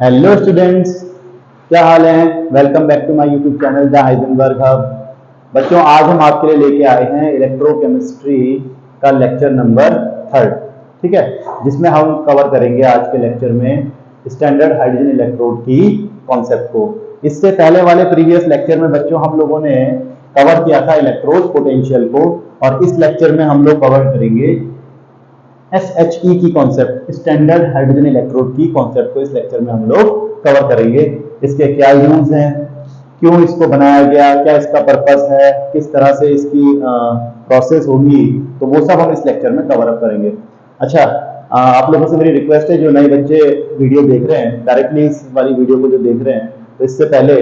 Hello students, क्या हाल है। Welcome back to my YouTube channel the Heisenberg hub. बच्चों, आज हम आपके लिए लेके आए हैं इलेक्ट्रोकेमिस्ट्री का लेक्चर नंबर 3, ठीक है, जिसमें हम कवर करेंगे आज के लेक्चर में स्टैंडर्ड हाइड्रोजन इलेक्ट्रोड की कॉन्सेप्ट को। इससे पहले वाले प्रीवियस लेक्चर में बच्चों हम लोगों ने कवर किया था इलेक्ट्रोड पोटेंशियल को, और इस लेक्चर में हम लोग कवर करेंगे SHE की कॉन्सेप्ट, स्टैंडर्ड हाइड्रोजन इलेक्ट्रोड की कॉन्सेप्ट को इस लेक्चर में हम लोग कवर करेंगे। इसके क्या यूज हैं, क्यों इसको बनाया गया, क्या इसका पर्पस है, किस तरह से इसकी प्रोसेस होगी, तो वो सब हम इस लेक्चर में कवर अप करेंगे। अच्छा, आप लोगों से मेरी रिक्वेस्ट है, जो नए बच्चे वीडियो देख रहे हैं, डायरेक्टली इस वाली वीडियो को जो देख रहे हैं, तो इससे पहले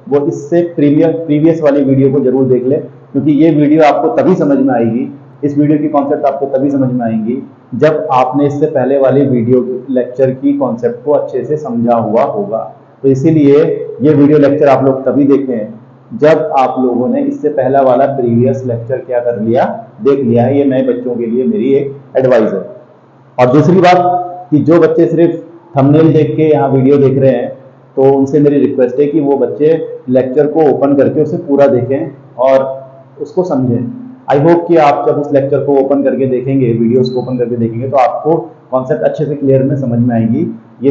वो इससे प्रीवियस वाली वीडियो को जरूर देख ले, क्योंकि ये वीडियो आपको तभी समझ में आएगी, इस वीडियो की कॉन्सेप्ट आपको तभी समझ में आएंगी जब आपने इससे पहले वाले वीडियो लेक्चर की कॉन्सेप्ट को अच्छे से समझा हुआ होगा। तो इसीलिए ये वीडियो लेक्चर आप लोग तभी देखें जब आप लोगों ने इससे पहला वाला प्रीवियस लेक्चर क्या कर लिया, देख लिया है। ये नए बच्चों के लिए मेरी एक एडवाइस है। और दूसरी बात कि जो बच्चे सिर्फ थंबनेल देख के यहाँ वीडियो देख रहे हैं, तो उनसे मेरी रिक्वेस्ट है कि वो बच्चे लेक्चर को ओपन करके उसे पूरा देखें और उसको समझें। आई होप कि आप जब उस लेक्चर को ओपन करके देखेंगे, वीडियोस को ओपन करके देखेंगे, तो आपको कॉन्सेप्ट अच्छे से क्लियर में समझ में आएंगी। ये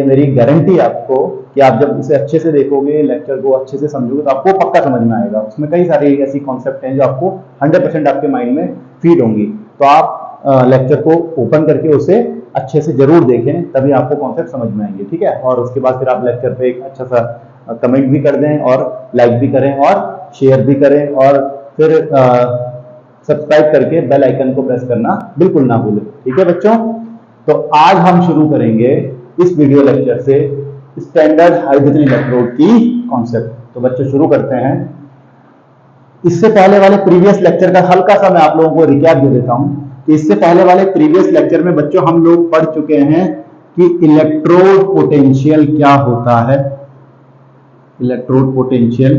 मेरी गारंटी है आपको कि आप जब इसे अच्छे से देखोगे, लेक्चर को अच्छे से समझोगे, तो आपको पक्का समझ में आएगा। उसमें कई सारी ऐसी कॉन्सेप्ट हैं जो आपको 100% आपके माइंड में फीड होंगी। तो आप लेक्चर को ओपन करके उसे अच्छे से जरूर देखें, तभी आपको कॉन्सेप्ट समझ में आएंगे, ठीक है। और उसके बाद फिर आप लेक्चर पे एक अच्छा सा कमेंट भी कर दें, और लाइक भी करें, और शेयर भी करें, और फिर सब्सक्राइब करके बेल आइकन को प्रेस करना बिल्कुल ना भूलें, ठीक है बच्चों। तो आज हम शुरू करेंगे इस वीडियो लेक्चर से स्टैंडर्ड हाइड्रोजन इलेक्ट्रोड की कॉन्सेप्ट। तो बच्चों शुरू करते हैं। इससे पहले वाले प्रीवियस लेक्चर का हल्का सा मैं आप लोगों को रिकैप दे देता हूं कि इससे पहले वाले प्रीवियस लेक्चर में बच्चों हम लोग पढ़ चुके हैं कि इलेक्ट्रोड पोटेंशियल क्या होता है। इलेक्ट्रोड पोटेंशियल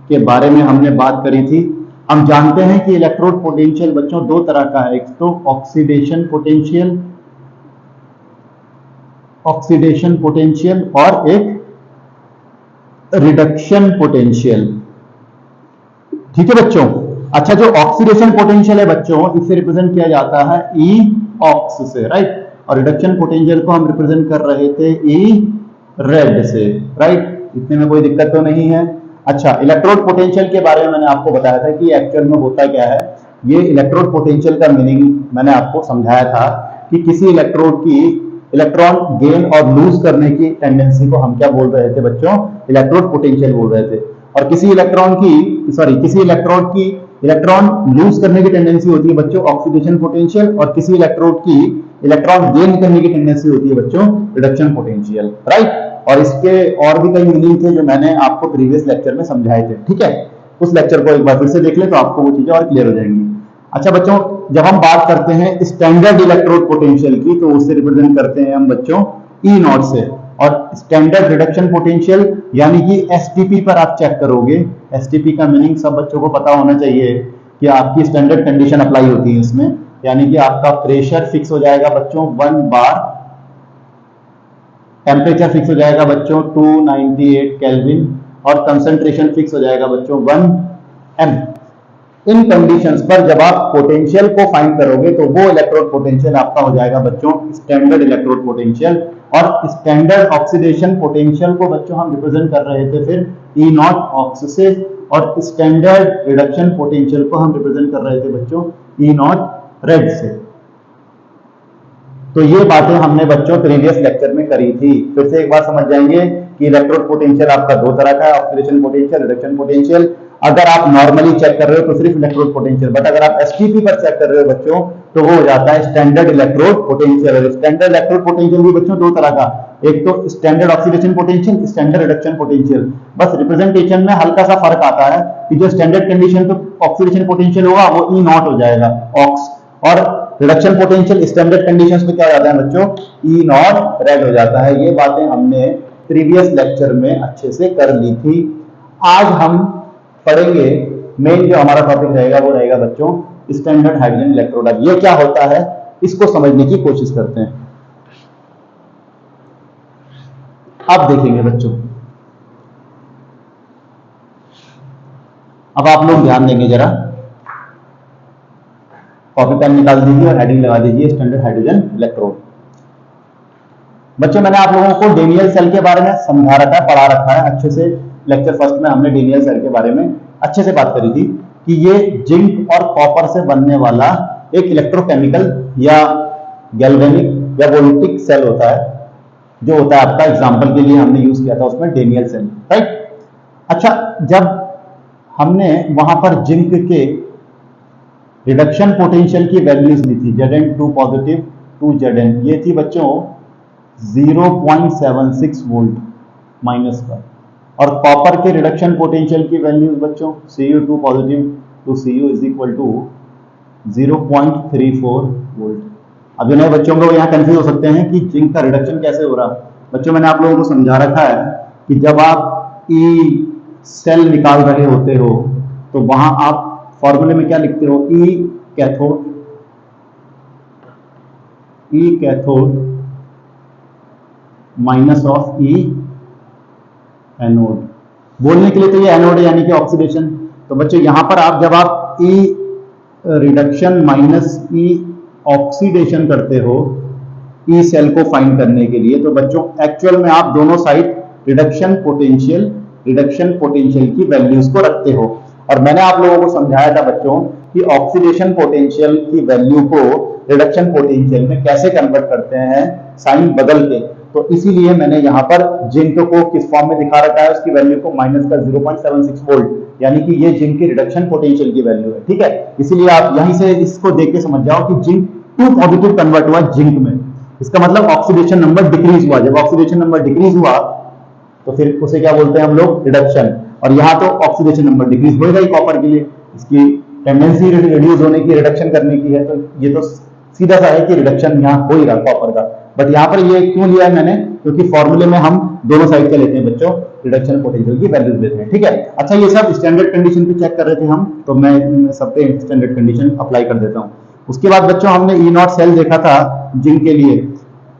के बारे में हमने बात करी थी। हम जानते हैं कि इलेक्ट्रोड पोटेंशियल बच्चों दो तरह का है, एक तो ऑक्सीडेशन पोटेंशियल और एक रिडक्शन पोटेंशियल, ठीक है बच्चों। अच्छा, जो ऑक्सीडेशन पोटेंशियल है बच्चों, इसे रिप्रेजेंट किया जाता है ई ऑक्स से, राइट। और रिडक्शन पोटेंशियल को हम रिप्रेजेंट कर रहे थे ई रेड से, राइट। इतने में कोई दिक्कत तो नहीं है। अच्छा, इलेक्ट्रोड पोटेंशियल के बारे में मैंने आपको बताया था कि एक्चुअल में होता क्या है। ये इलेक्ट्रोड पोटेंशियल का मीनिंग मैंने आपको समझाया था कि किसी इलेक्ट्रोड की इलेक्ट्रॉन गेन और लूज करने की टेंडेंसी को हम क्या बोल रहे थे बच्चों, इलेक्ट्रोड पोटेंशियल बोल रहे थे। और किसी इलेक्ट्रोड की इलेक्ट्रॉन लूज करने की टेंडेंसी होती है बच्चों, ऑक्सीडेशन पोटेंशियल, और किसी इलेक्ट्रोड की इलेक्ट्रॉन गेन करने की टेंडेंसी होती है बच्चों, रिडक्शन पोटेंशियल, राइट। और इसके और भी कई मीनिंग थे जो मैंने आपको प्रीवियस लेक्चर में समझाए थे, ठीक है। उस लेक्चर को एक बार फिर से देख ले तो आपको वो चीजें और क्लियर हो जाएंगी। अच्छा बच्चों, जब हम बात करते हैं स्टैंडर्ड इलेक्ट्रोड पोटेंशियल की, तो उससे रिप्रेजेंट करते हैं हम बच्चों ई नॉट से। और स्टैंडर्ड रिडक्शन पोटेंशियल यानी कि एसटीपी पर आप चेक करोगे। एसटीपी का मीनिंग सब बच्चों को पता होना चाहिए कि आपकी स्टैंडर्ड कंडीशन अप्लाई होती है इसमें, यानी कि आपका प्रेशर फिक्स हो जाएगा बच्चों 1 बार, टेम्परेचर फिक्स हो जाएगा बच्चों 298 केल्विन, और कंसंट्रेशन फिक्स हो जाएगा बच्चों 1 m। इन कंडीशंस पर जब आप पोटेंशियल को फाइंड करोगे तो वो इलेक्ट्रोड पोटेंशियल आपका हो जाएगा बच्चों स्टैंडर्ड इलेक्ट्रोड पोटेंशियल। और स्टैंडर्ड ऑक्सीडेशन पोटेंशियल को बच्चों हम रिप्रेजेंट कर रहे थे फिर ई नॉट ऑक्स से, और स्टैंडर्ड रिडक्शन पोटेंशियल को हम रिप्रेजेंट कर रहे थे बच्चों ई नॉट रेड से। तो ये बातें हमने बच्चों प्रीवियस लेक्चर में करी थी। फिर से एक बार समझ जाएंगे कि इलेक्ट्रोड पोटेंशियल आपका दो तरह का है, ऑक्सीडेशन पोटेंशियल, रिडक्शन पोटेंशियल। अगर आप नॉर्मली चेक कर रहे हो तो सिर्फ इलेक्ट्रोड पोटेंशियल, बट अगर आप एसटीपी पर चेक कर रहे हो बच्चों तो वो हो जाता है standard electrode potential. Standard electrode potential भी बच्चों दो तरह का, एक तो standard oxidation potential, standard reduction potential. बस रिप्रेजेंटेशन में हल्का सा फर्क आता है कि जो स्टैंडर्ड कंडीशन पे ऑक्सीडेशन पोटेंशियल होगा वो ई नॉट हो जाएगा ऑक्स, और रिडक्शन पोटेंशियल स्टैंडर्ड कंडीशंस पे क्या हो जाता है बच्चों, ई नॉट रेड हो जाता है। ये बातें हमने प्रीवियस लेक्चर में अच्छे से कर ली थी। आज हम पढ़ेंगे मेन जो हमारा टॉपिक रहेगा वो रहेगा बच्चों स्टैंडर्ड हाइड्रोजन इलेक्ट्रोड। अब ये क्या होता है इसको समझने की कोशिश करते हैं। अब देखेंगे बच्चों, अब आप लोग ध्यान देंगे जरा, कॉपी पेन निकाल दीजिए और हेडिंग लगा दीजिए स्टैंडर्ड हाइड्रोजन इलेक्ट्रोड। बच्चों मैंने आप लोगों को डेनियल सेल के बारे में समझा रखा है, पढ़ा रखा है अच्छे से। लेक्चर फर्स्ट में हमने डेनियल सेल के बारे में अच्छे से बात करी थी कि ये जिंक और कॉपर से बनने वाला एक इलेक्ट्रोकेमिकल या गैल्वेनिक या वोल्टिक सेल होता है, जो होता है आपका एग्जाम्पल के लिए हमने यूज किया था उसमें डेनियल सेल, राइट। अच्छा, जब हमने वहां पर जिंक के रिडक्शन पोटेंशियल की वैल्यूज ली थी, Zn2 पॉजिटिव टू Zn, ये थी बच्चों 0.76 वोल्ट माइनस पर, और कॉपर के रिडक्शन पोटेंशियल की वैल्यूज बच्चों Cu2 positive to Cu is equal to 0.34 volt. अब जो नए बच्चों को यहाँ कंफ्यूज हो सकते हैं कि जिंक का रिडक्शन कैसे हो रहा। बच्चों मैंने आप लोगों को समझा रखा है कि जब आप ई सेल निकाल रहे होते हो तो वहां आप फॉर्मूले में क्या लिखते हो, ई cathode minus of E anode. बोलने के लिए तो ये एनोड है यानी कि ऑक्सीडेशन। तो बच्चों यहां पर आप जब आप ई रिडक्शन माइनस ई ऑक्सीडेशन करते हो ई सेल को फाइंड करने के लिए, तो बच्चों एक्चुअल में आप दोनों साइड रिडक्शन पोटेंशियल की वैल्यूज को रखते हो। और मैंने आप लोगों को समझाया था बच्चों कि ऑक्सीडेशन पोटेंशियल की वैल्यू को रिडक्शन पोटेंशियल में कैसे कन्वर्ट करते हैं, साइन बदल के। तो इसीलिए मैंने यहाँ पर जिंक को किस फॉर्म में दिखा रखा है, उसकी वैल्यू को माइनस का 0.76 वोल्ट, यानी कि ये जिंक की रिडक्शन पोटेंशियल की वैल्यू है, ठीक है। इसीलिए आप यहीं से इसको देख के समझ जाओ कि जिंक 2 पॉजिटिव कन्वर्ट हुआ जिंक में, इसका मतलब ऑक्सीडेशन नंबर डिक्रीज हुआ। जब ऑक्सीडेशन नंबर डिक्रीज हुआ तो फिर उसे क्या बोलते हैं हम लोग, रिडक्शन। और यहाँ तो ऑक्सीडेशन नंबर डिक्रीज होगा ही कॉपर के लिए, इसकी टेंडेंसी रिड्यूस होने की, रिडक्शन करने की है, तो ये तो सीधा सा है कि रिडक्शन यहाँ हो ही रहा कॉपर का। बट यहाँ पर ये क्यों लिया है मैंने, क्योंकि फॉर्मूले में हम दोनों साइड के लेते हैं बच्चों, रिडक्शन पोटेंशियल की वैल्यूज लेते हैं, ठीक है। अच्छा, ये सब स्टैंडर्ड कंडीशन पे चेक कर रहे थे हम, तो मैं सब पे स्टैंडर्ड कंडीशन अप्लाई कर देता हूँ। उसके बाद बच्चों हमने ई नॉट सेल देखा था जिंक के लिए,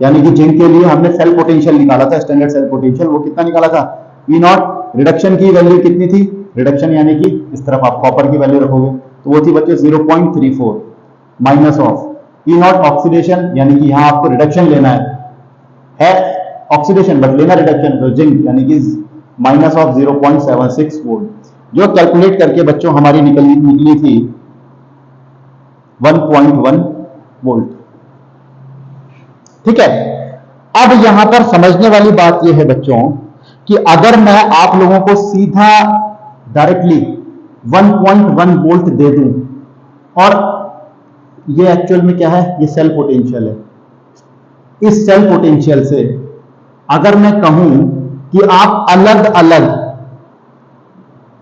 यानी कि जिंक के लिए हमने सेल पोटेंशियल निकाला था, स्टैंडर्ड सेल पोटेंशियल। वो कितना निकाला था, ई नॉट रिडक्शन की वैल्यू कितनी थी, रिडक्शन यानी कि इस तरफ आप कॉपर की वैल्यू रखोगे तो वो थी बच्चों 0.34 minus of E not oxidation, यानी कि यहां आपको रिडक्शन लेना है ऑक्सीडेशन बट लेना रिडक्शन, तो जिंक यानी कि माइनस ऑफ 0.76 वोल्ट, जो कैलकुलेट करके बच्चों हमारी निकली थी 1.1 वोल्ट, ठीक है। अब यहां पर समझने वाली बात यह है बच्चों कि अगर मैं आप लोगों को सीधा डायरेक्टली 1.1 वोल्ट दे दूं, और ये एक्चुअल में क्या है, ये सेल पोटेंशियल है, इस सेल पोटेंशियल से अगर मैं कहूं कि आप अलग अलग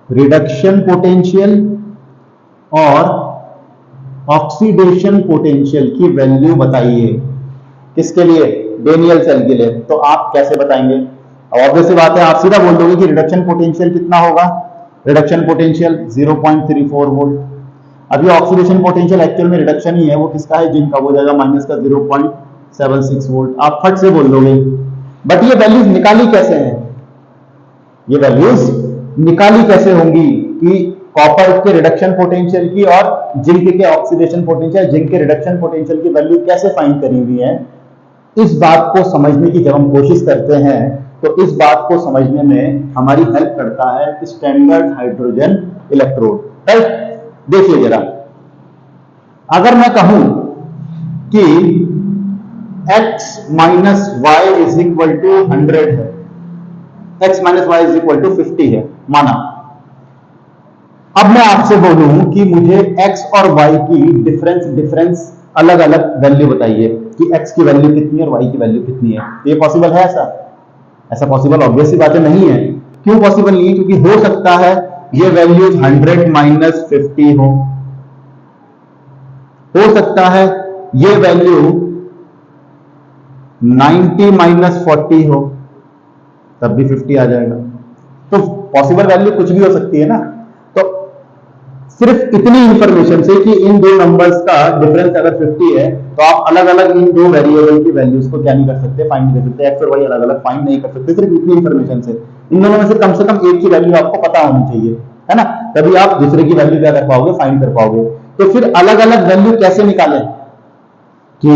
रिडक्शन पोटेंशियल और ऑक्सीडेशन पोटेंशियल की वैल्यू बताइए, किसके लिए, डेनियल सेल के लिए, तो आप कैसे बताएंगे। अब ऑब्वियस सी बात है, आप सीधा बोल दोगे कि रिडक्शन पोटेंशियल कितना होगा, रिडक्शन पोटेंशियल 0.34 वोल्ट। अभी ऑक्सीडेशन पोटेंशियल एक्चुअल में रिडक्शन ही है, वो किसका है, जिंक का, हो जाएगा माइनस का 0.76 वोल्ट, आप फट से बोल दोगे। बट ये वैल्यूज निकाली कैसे हैं, ये वैल्यूज निकाली कैसे होंगी कि कॉपर के रिडक्शन पोटेंशियल की और जिंक के ऑक्सीडेशन पोटेंशियल, जिंक के रिडक्शन पोटेंशियल की वैल्यू कैसे फाइंड करी हुई है। इस बात को समझने की जब हम कोशिश करते हैं तो इस बात को समझने में हमारी हेल्प करता है स्टैंडर्ड हाइड्रोजन इलेक्ट्रोड, राइट। देखिए जरा, अगर मैं कहूं कि x minus y is equal to 100 है, x minus y is equal to 50 है, माना। अब मैं आपसे बोलूं कि मुझे x और y की डिफरेंस अलग अलग वैल्यू बताइए कि x की वैल्यू कितनी है और y की वैल्यू कितनी है, ये पॉसिबल है ऐसा पॉसिबल ऑब्वियस सी बातें नहीं है। क्यों पॉसिबल नहीं है, क्योंकि हो सकता है ये वैल्यूज 100 माइनस 50 हो सकता है ये वैल्यू 90 माइनस 40 हो, तब भी 50 आ जाएगा। तो पॉसिबल वैल्यू कुछ भी हो सकती है ना। तो सिर्फ इतनी इंफॉर्मेशन से कि इन दो नंबर्स का डिफरेंस अगर 50 है तो आप अलग अलग इन दो वेरिएबल की वैल्यूज को क्या नहीं कर सकते, फाइंड नहीं कर सकते, एक्स और वाई अलग अलग फाइंड नहीं कर सकते, सिर्फ इतनी इंफॉर्मेशन से। इन दोनों में से कम एक की वैल्यू आपको पता होनी चाहिए, है ना, तभी आप दूसरे की वैल्यू क्या कर पाओगे, फाइंड कर पाओगे। तो फिर अलग अलग वैल्यू कैसे निकालें, कि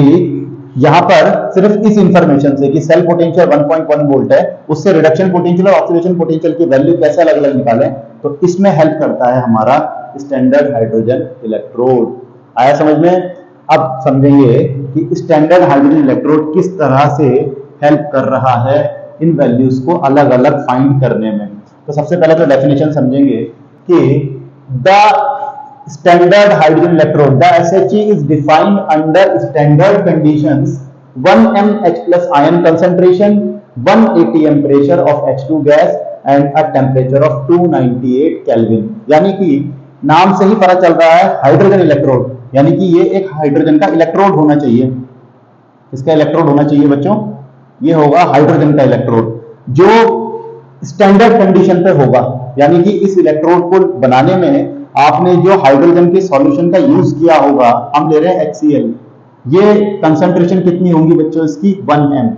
यहां पर सिर्फ इस इंफॉर्मेशन से कि सेल पोटेंशियल 1.1 वोल्ट है, उससे रिडक्शन पोटेंशियल और ऑक्सीडेशन पोटेंशियल की वैल्यू कैसे अलग अलग निकालें, तो इसमें हेल्प करता है हमारा स्टैंडर्ड हाइड्रोजन इलेक्ट्रोड। आया समझ में? अब समझेंगे कि स्टैंडर्ड हाइड्रोजन इलेक्ट्रोड किस तरह से हेल्प कर रहा है इन वैल्यूज को अलग अलग फाइंड करने में। तो सबसे पहले तो डेफिनेशन समझेंगे कि the standard hydrogen electrode, the SHE is defined under standard conditions: 1 mH plus ion concentration, 1 atm pressure of H2 gas and a temperature of 298 Kelvin। यानी कि नाम से ही पता चल रहा है हाइड्रोजन इलेक्ट्रोड, यानी कि ये एक हाइड्रोजन का इलेक्ट्रोड होना चाहिए। इसका इलेक्ट्रोड होना चाहिए बच्चों, ये होगा हाइड्रोजन का इलेक्ट्रोड जो स्टैंडर्ड कंडीशन पे होगा। यानी कि इस इलेक्ट्रोड को बनाने में आपने जो हाइड्रोजन के सॉल्यूशन का यूज किया होगा, हम ले रहे हैं HCl, ये कंसंट्रेशन कितनी होगी बच्चों इसकी, 1 m।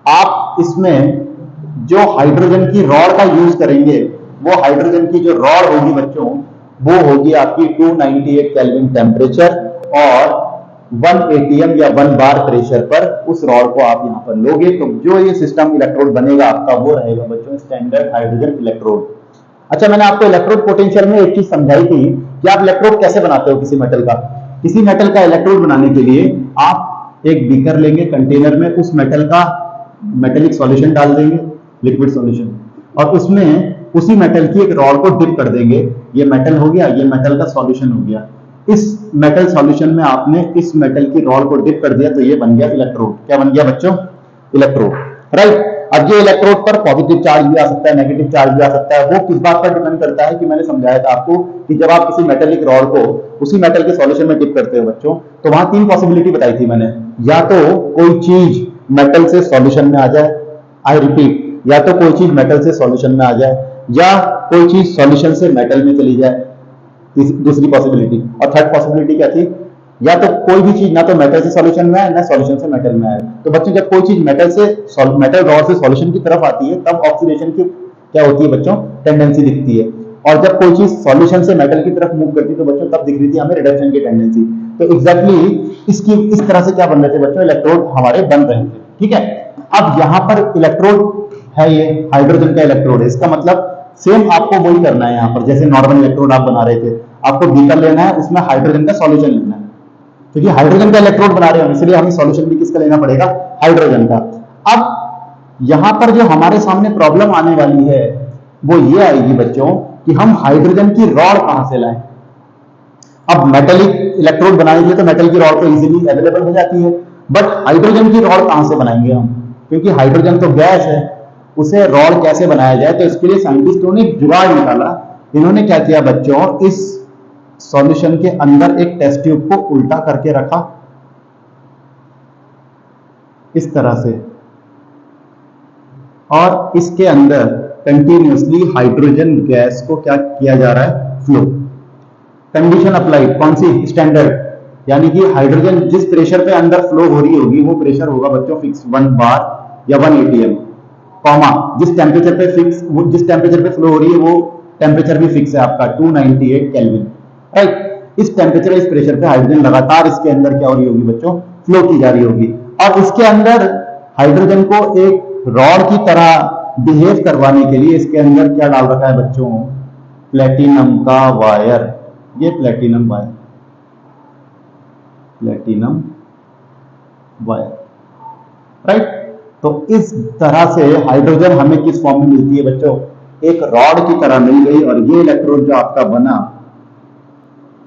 आप इसमें जो हाइड्रोजन की रॉड का यूज करेंगे, वो हाइड्रोजन की जो रॉड होगी बच्चों, वो होगी आपकी 298 केल्विन टेम्परेचर और 1 atm या 1 बार प्रेशर पर उस रॉड को आप यहाँ पर लोगे, तो जो ये सिस्टम इलेक्ट्रोड बनेगा आपका, वो रहेगा बच्चों स्टैंडर्ड हाइड्रोजन इलेक्ट्रोड। अच्छा, मैंने आपको इलेक्ट्रोड पोटेंशियल में एक चीज समझाई थी कि आप इलेक्ट्रोड कैसे बनाते हो किसी मेटल का। किसी मेटल का इलेक्ट्रोड बनाने के लिए आप एक बीकर लेंगे, कंटेनर में उस मेटल का मेटेलिक सॉल्यूशन डाल देंगे, लिक्विड सॉल्यूशन, और उसमें उसी मेटल की एक रॉड को डिप कर देंगे। ये मेटल हो गया, ये मेटल का सॉल्यूशन हो गया। इस मेटल सॉल्यूशन में आपने इस मेटल की रॉड को डिप कर दिया, तो ये बन गया इलेक्ट्रोड। क्या बन गया बच्चों? Electrode, right. अब ये इलेक्ट्रोड पर पॉजिटिव चार्ज भी आ सकता है, नेगेटिव चार्ज भी आ सकता है। वो किस बात पर डिपेंड करता है कि मैंने समझाया था आपको कि जब आप किसी मेटेलिक रॉड को उसी मेटल के सॉल्यूशन में डिप करते हो बच्चों, तो वहां तीन पॉसिबिलिटी बताई थी मैंने। या तो कोई चीज मेटल से सॉल्यूशन में आ जाए, आई रिपीट, या तो कोई चीज मेटल से सॉल्यूशन में आ जाए, या कोई चीज सॉल्यूशन से मेटल में चली जाए, दूसरी पॉसिबिलिटी। और थर्ड पॉसिबिलिटी क्या थी? या तो कोई भी चीज ना तो मेटल से सॉल्यूशन में आए, ना सॉल्यूशन से मेटल में आए। तो बच्चों, जब कोई चीज मेटल रॉड से सॉल्यूशन की तरफ आती है, तब ऑक्सीडेशन की क्या होती है बच्चों? टेंडेंसी दिखती है। और जब कोई चीज सॉल्यूशन से मेटल की तरफ मूव करती है, तो बच्चों तब दिख रही थी हमें रिडक्शन की टेंडेंसी। तो एग्जैक्टली इसकी इस तरह से क्या बन रहे थे बच्चों? इलेक्ट्रोड हमारे बन रहे थे, ठीक है। अब यहां पर इलेक्ट्रोड है, ये हाइड्रोजन का इलेक्ट्रोड है। इसका मतलब सेम आपको वही करना है यहाँ पर, जैसे नॉर्मल इलेक्ट्रोड आप बना रहे थे। आपको बीकर लेना है, उसमें हाइड्रोजन का सॉल्यूशन लेना है, क्योंकि हाइड्रोजन का इलेक्ट्रोड बना रहे हैं, इसलिए हमें सॉल्यूशन भी किसका लेना पड़ेगा? हाइड्रोजन का। अब यहां पर जो हमारे सामने प्रॉब्लम आने वाली है, वो ये आएगी बच्चों कि हम हाइड्रोजन की रॉड कहां से लाएं। अब मेटलिक इलेक्ट्रोड बनाने के लिए तो मेटल की रॉड तो इजीली अवेलेबल हो जाती है, बट हाइड्रोजन की रॉड कहां से बनाएंगे हम? क्योंकि हाइड्रोजन तो गैस है, उसे रॉड कैसे बनाया जाए? तो इसके लिए साइंटिस्टों ने जुगाड़ निकाला। इन्होंने क्या किया बच्चों, इस सॉल्यूशन के अंदर एक टेस्ट ट्यूब को उल्टा करके रखा इस तरह से, और इसके अंदर कंटिन्यूअसली हाइड्रोजन गैस को क्या किया जा रहा है? फ्लो। कंडीशन अप्लाइड, कौन सी? स्टैंडर्ड। यानी कि हाइड्रोजन जिस प्रेशर पे अंदर फ्लो हो रही होगी, वो प्रेशर होगा बच्चों फिक्स 1 बार या 1 atm, कॉमा जिस टेम्परेचर पे फिक्स, जिस टेम्परेचर पे फ्लो हो रही है वो टेम्परेचर भी फिक्स है आपका 298 केल्विन, राइट। इस टेम्परेचर, इस प्रेशर पे हाइड्रोजन लगातार इसके अंदर क्या हो रही होगी बच्चों? फ्लो की जा रही होगी। और इसके अंदर हाइड्रोजन को एक रॉड की तरह बिहेव करवाने के लिए इसके अंदर क्या डाल रखा है बच्चों? प्लेटिनम का वायर। ये platinum wire, platinum wire, right. तो इस तरह से हाइड्रोजन हमें किस फॉर्म में मिलती है बच्चों? एक रॉड की तरह मिल गई। और ये इलेक्ट्रोड जो आपका बना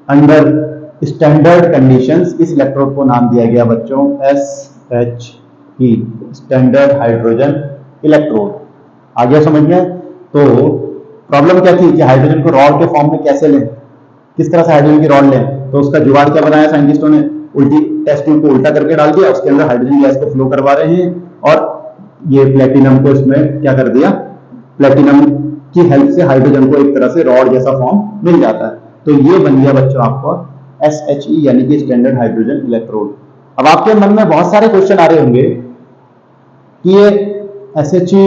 अंडर स्टैंडर्ड कंडीशंस, इस इलेक्ट्रोड को नाम दिया गया बच्चों SHE, स्टैंडर्ड हाइड्रोजन इलेक्ट्रोड। आ गया समझ में? तो प्रॉब्लम क्या थी कि हाइड्रोजन को रॉड के फॉर्म में कैसे लें, किस तरह से हाइड्रोजन की रॉड लें? तो उसका जुगाड़ क्या बनाया साइंटिस्टों ने? उल्टी टेस्ट ट्यूब को उल्टा करके डाल दिया, उसके अंदर हाइड्रोजन गैस को फ्लो करवा रहे हैं, और ये प्लेटिनम को इसमें क्या कर दिया? प्लेटिनम की हेल्प से हाइड्रोजन को एक तरह से रॉड जैसा फॉर्म मिल जाता है। तो ये बन गया बच्चों आपको SHE यानी कि स्टैंडर्ड हाइड्रोजन इलेक्ट्रोड। अब आपके मन में बहुत सारे क्वेश्चन आ रहे होंगे कि ये SHE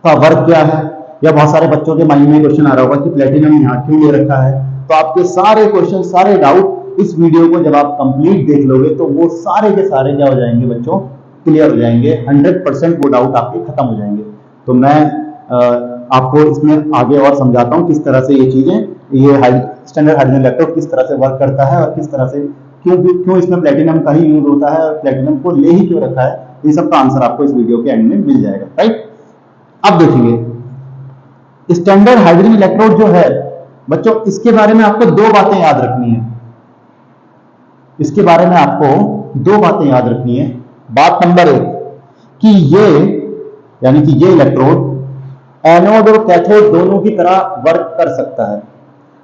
का वर्क क्या है, या बहुत सारे बच्चों के माइंड में क्वेश्चन आ रहा होगा कि प्लेटिनम यहाँ क्यों ले रखा है। तो आपके सारे क्वेश्चन, सारे डाउट इस वीडियो को जब आप कंप्लीट देख लोगे तो वो सारे के सारे क्या हो जाएंगे बच्चों, क्लियर हो जाएंगे। 100% वो डाउट आपके खत्म हो जाएंगे। तो मैं आपको इसमें आगे और समझाता हूँ किस तरह से ये चीजें, ये स्टैंडर्ड हाइड्रोजन इलेक्ट्रोड किस तरह से वर्क करता है और किस तरह से क्यों इसमें प्लेटिनम का ही यूज होता है और प्लेटिनम को ले ही क्यों रखा है। इन सब का आंसर आपको इस वीडियो के एंड में मिल जाएगा, राइट। अब देखिए स्टैंडर्ड हाइड्रोजन इलेक्ट्रोड जो है बच्चों, इसके बारे में आपको दो बातें याद रखनी है। इसके बारे में आपको दो बातें याद रखनी है। बात नंबर 1 कि ये यानी कि ये इलेक्ट्रोड एनोड और कैथोड दोनों की तरह वर्क कर सकता है।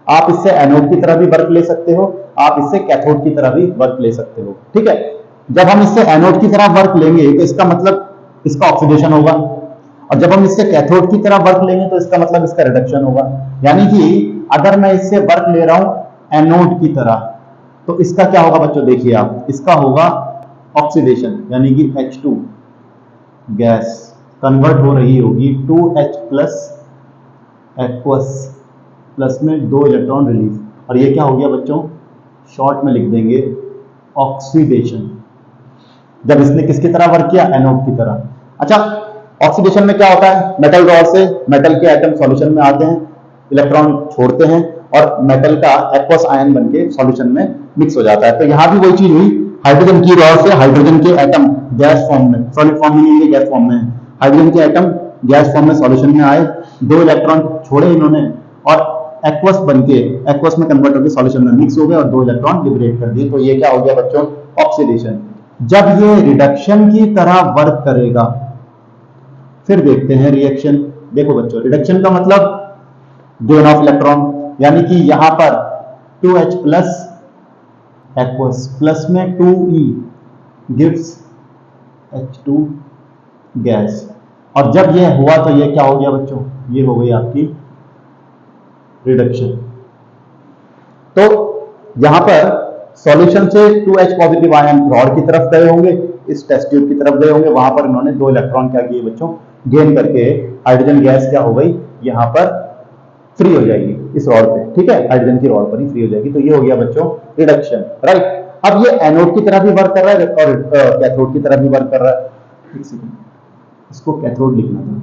आप इससे एनोड की तरह भी वर्क ले सकते हो, आप इससे कैथोड की तरह भी वर्क ले सकते हो, ठीक है। जब हम इससे एनोड की तरह वर्क लेंगे तो इसका मतलब इसका ऑक्सीडेशन होगा, और जब हम इससे कैथोड की तरह वर्क लेंगे तो इसका मतलब इसका रिडक्शन होगा। यानी कि अगर मैं इससे वर्क ले रहा हूं एनोड की तरह तो इसका क्या होगा बच्चों, देखिए आप, इसका होगा ऑक्सीडेशन, यानी कि H2 गैस कन्वर्ट हो रही होगी 2H प्लस एक्वस प्लस में 2 इलेक्ट्रॉन रिलीज, और ये क्या हो गया बच्चों, शॉर्ट में लिख देंगे ऑक्सीडेशन। जब इसने किसकी तरह वर्क किया, एनोड की तरह। अच्छा, ऑक्सीडेशन में क्या होता है, मेटल रॉड से मेटल के एटम सॉल्यूशन में आते हैं, इलेक्ट्रॉन छोड़ते हैं और मेटल का एक्वस आयन बनके सॉल्यूशन में मिक्स हो जाता है। तो यहां भी वही चीज हुई, हाइड्रोजन की रॉड से हाइड्रोजन के एटम गैस फॉर्म में, सॉलिड फॉर्म में नहीं, गैस फॉर्म में, हाइड्रोजन के एटम गैस फॉर्म में सॉल्यूशन में आए, 2 इलेक्ट्रॉन छोड़े इन्होंने और एक्वस बनके, एक्वस में कन्वर्ट होकर सॉल्यूशन में मिक्स हो गए और 2 इलेक्ट्रॉन लिबरेट कर दिए। तो ये क्या हो गया बच्चों, ऑक्सीडेशन। जब ये रिडक्शन की तरह वर्क करेगा फिर देखते हैं रिएक्शन। देखो बच्चों, रिडक्शन का मतलब गेन ऑफ इलेक्ट्रॉन, यानी कि यहां पर 2H प्लस एक्वस प्लस में 2E गिव्स H2 गैस, और जब ये हुआ तो ये क्या हो गया बच्चों, ये हो गई आपकी रिडक्शन। तो यहां पर सॉल्यूशन से 2H पॉजिटिव आयन रॉड की तरफ गए होंगे, इस टेस्ट ट्यूब की तरफ गए होंगे, वहां पर इन्होंने 2 इलेक्ट्रॉन क्या किए बच्चों, गेन करके हाइड्रोजन गैस क्या हो गई, यहां पर फ्री हो जाएगी इस रॉड पे, ठीक है, हाइड्रोजन की रॉड पर ही फ्री हो जाएगी। तो ये हो गया बच्चों रिडक्शन, राइट। अब ये एनोड की तरह भी वर्क कर रहा है और कैथोड की तरह भी वर्क कर रहा है। एक सेकंड, इसको कैथोड लिखना था,